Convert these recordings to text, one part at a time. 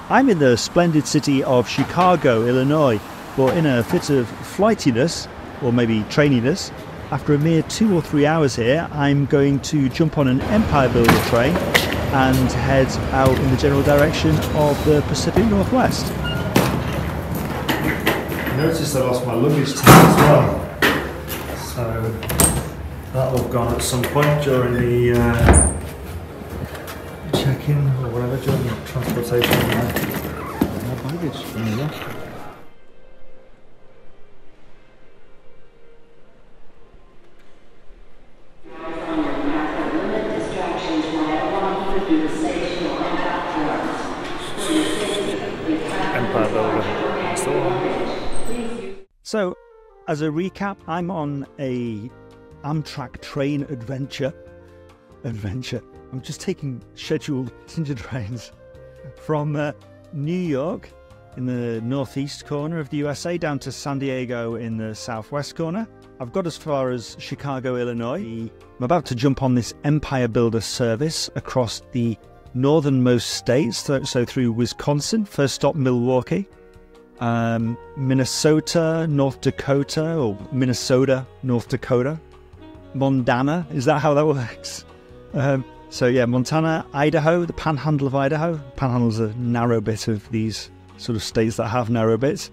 I'm in the splendid city of Chicago, Illinois, but in a fit of flightiness, or maybe traininess, after a mere 2 or 3 hours here, I'm going to jump on an Empire Builder train and head out in the general direction of the Pacific Northwest. I noticed I lost my luggage tag as well, so that will have gone at some point during the check-in or whatever, during the transportation. My baggage, there you go. Empire Builder, that's the one. So, as a recap, I'm on a Amtrak train adventure. I'm just taking scheduled passenger trains from New York in the northeast corner of the USA down to San Diego in the southwest corner. I've got as far as Chicago, Illinois. I'm about to jump on this Empire Builder service across the northernmost states, so through Wisconsin, first stop Milwaukee, Minnesota, North Dakota, or Minnesota, North Dakota, Montana, is that how that works? So yeah, Montana, Idaho, the panhandle of Idaho. Panhandle's a narrow bit of these sort of states that have narrow bits.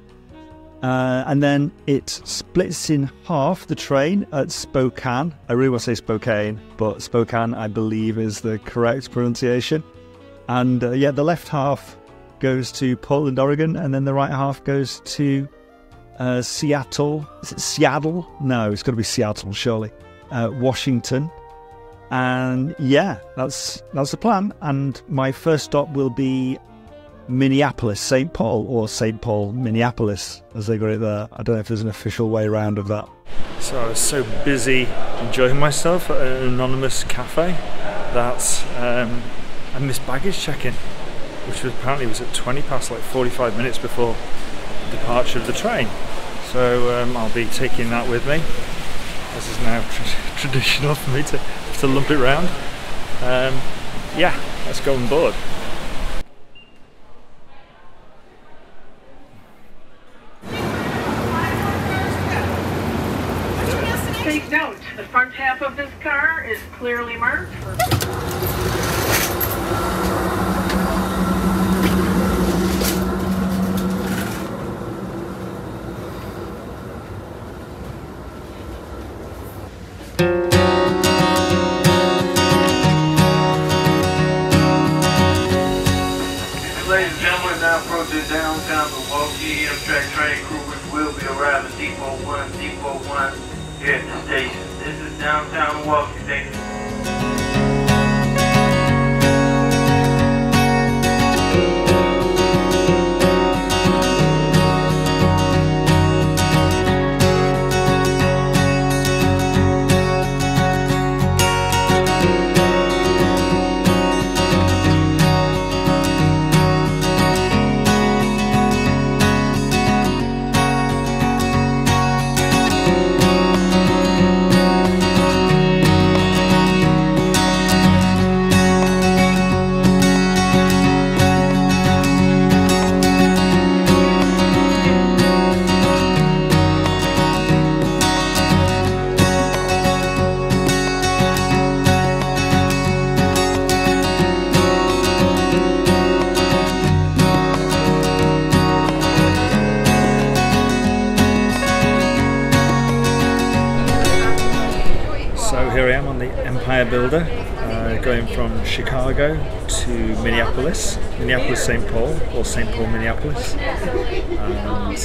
And then it splits in half, the train, at Spokane. I really want to say Spokane, but Spokane, I believe, is the correct pronunciation. And yeah, the left half goes to Portland, Oregon, and then the right half goes to Seattle. Is it Seattle? No, it's got to be Seattle, surely. Washington. And yeah, that's the plan. And my first stop will be Minneapolis-St Paul, or St Paul-Minneapolis, as they got it there. I don't know if there's an official way around of that. So I was so busy enjoying myself at an anonymous cafe that I missed baggage check-in, which apparently was at 20 past, like 45 minutes before departure of the train. So I'll be taking that with me. This is now traditional for me to lump it round. Yeah, let's go on board. Take note, the front half of this car is clearly marked for... Downtown Milwaukee, Amtrak train crew will be arriving Depot 1 here at the station. This is downtown Milwaukee station. So here I am on the Empire Builder, going from Chicago to Minneapolis-St Paul, or St Paul-Minneapolis, and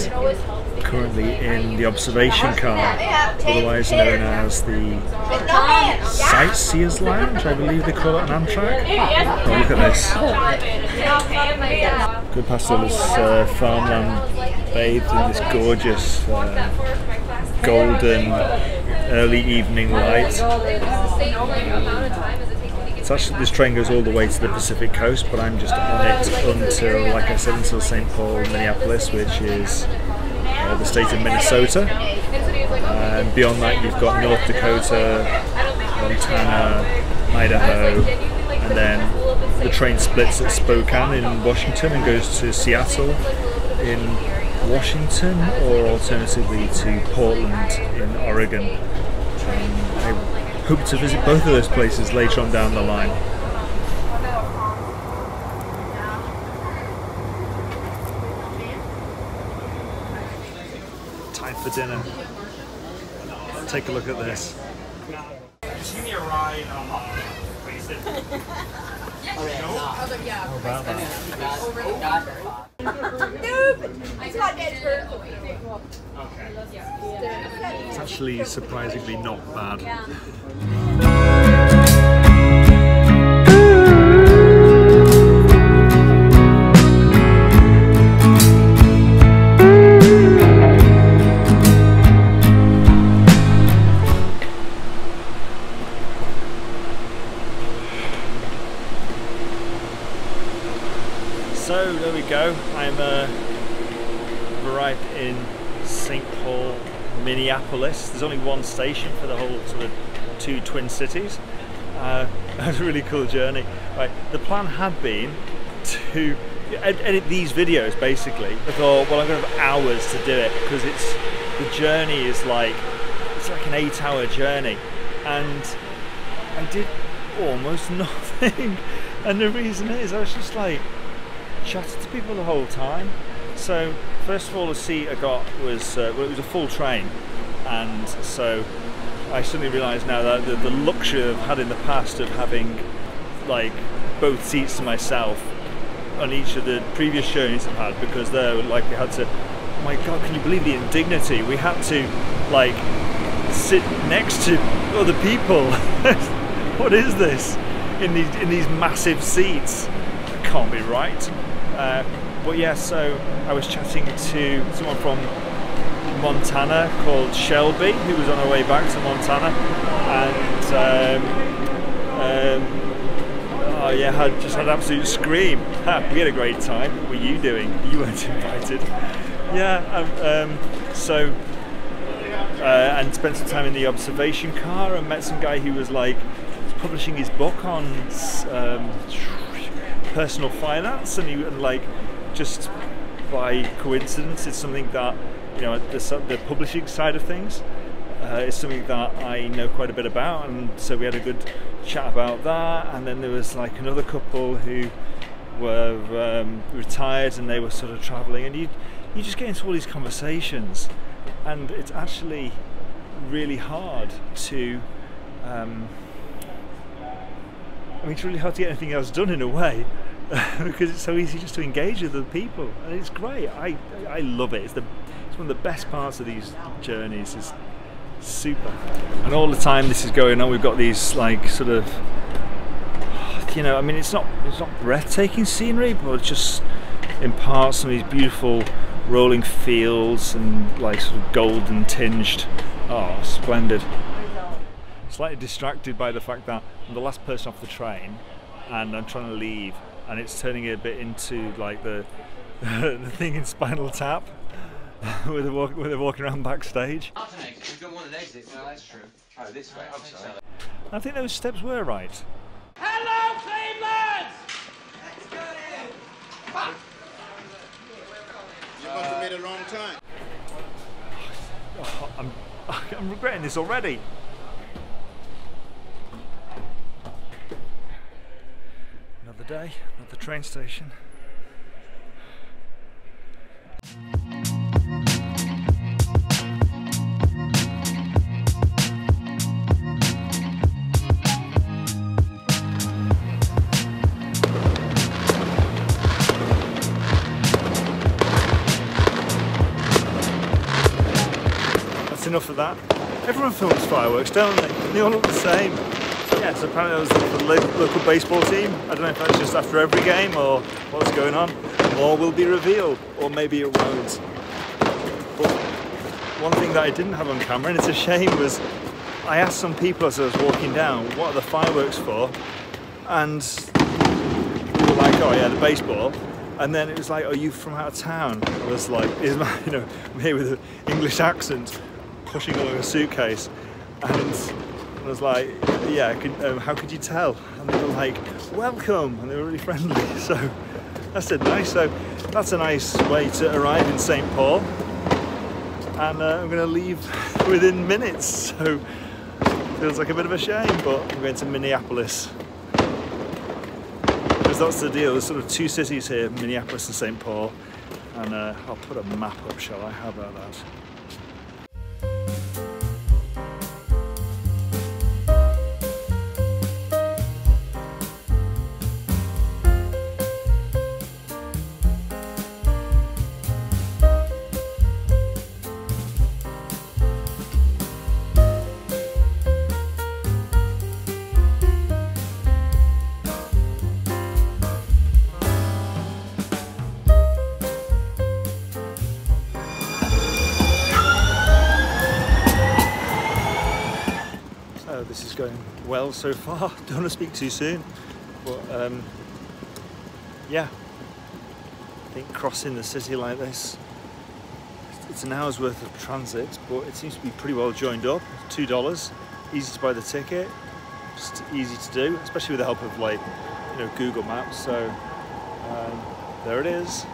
currently in the observation car, otherwise known as the Sightseers Lounge, I believe they call it on Amtrak. Oh, look at this. Good past all this farmland bathed in this gorgeous golden early evening light. It's actually, this train goes all the way to the Pacific coast, but I'm just on it until, like I said, until St Paul-Minneapolis, which is the state of Minnesota. And beyond that, you've got North Dakota, Montana, Idaho, and then the train splits at Spokane in Washington and goes to Seattle in Washington, or alternatively to Portland in Oregon. I hope to visit both of those places later on down the line. Time for dinner. Take a look at this. Give me a ride on How about that? It's actually surprisingly not bad. So there we go, I'm arrived in St Paul-Minneapolis. There's only one station for the whole sort of two twin cities. It was a really cool journey. Right, the plan had been to edit these videos basically. I thought, well, I'm going to have hours to do it because the journey is like, it's like an 8-hour journey, and I did almost nothing. And the reason is I was just like chatted to people the whole time. So first of all, the seat I got was well, it was a full train, and so I suddenly realised now that the luxury I've had in the past of having like both seats to myself on each of the previous journeys I've had, because there like we had to, oh my god, can you believe the indignity, we had to like sit next to other people. What is this in these massive seats? It can't be right. But yeah, so I was chatting to someone from Montana called Shelby, who was on her way back to Montana, and oh yeah, just had an absolute scream. We had a great time. What were you doing? You weren't invited. Yeah, and spent some time in the observation car and met some guy who was like publishing his book on personal finance, and like just by coincidence it's something that, you know, the publishing side of things is something that I know quite a bit about, and so we had a good chat about that. And then there was like another couple who were retired and they were sort of traveling, and you just get into all these conversations, and it's actually really hard to I mean, it's really hard to get anything else done in a way because it's so easy just to engage with other people, and it's great. I love it. It's one of the best parts of these journeys. It's super. And all the time this is going on, we've got these like sort of, you know, I mean, it's not breathtaking scenery, but just in parts some of these beautiful rolling fields and like sort of golden tinged. Oh, splendid. Slightly distracted by the fact that I'm the last person off the train and I'm trying to leave, and it's turning it a bit into like the thing in Spinal Tap where they're walking around backstage. We've got one of those. No, that's true. Oh, this way. I'm sorry. I think those steps were right. Hello, Cleveland! You must have made a long time. Oh, I'm regretting this already. Another day, another train station. That's enough of that. Everyone films fireworks, don't they? They all look the same. Yes, apparently that was the local baseball team. I don't know if that's just after every game or what's going on. More will be revealed, or maybe it won't. But one thing that I didn't have on camera, and it's a shame, was I asked some people as I was walking down, what are the fireworks for? And they were like, oh yeah, the baseball. And then it was like, are you from out of town? I was like, I'm here with an English accent, pushing along a suitcase. And I was like, yeah, how could you tell? And they were like, welcome, and they were really friendly. So I said nice. So that's a nice way to arrive in St Paul. And I'm going to leave within minutes. So feels like a bit of a shame, but I'm going to Minneapolis. Because that's the deal. There's sort of two cities here, Minneapolis and St Paul. And I'll put a map up, shall I? How about that? This is going well so far. Don't want to speak too soon, but yeah, I think crossing the city like this, it's an hour's worth of transit, but it seems to be pretty well joined up. $2, easy to buy the ticket, just easy to do, especially with the help of, like, you know, Google Maps. So there it is.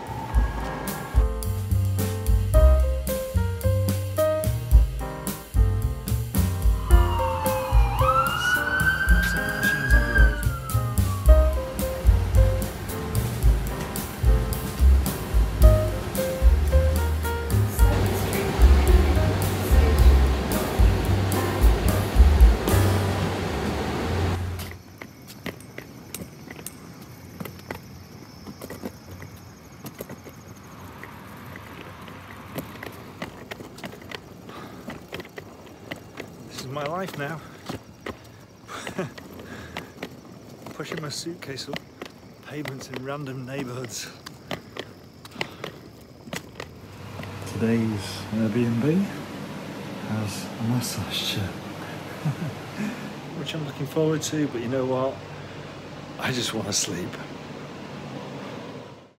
My life now. Pushing my suitcase up pavements in random neighbourhoods. Today's Airbnb has a massage chair, which I'm looking forward to, but you know what? I just want to sleep.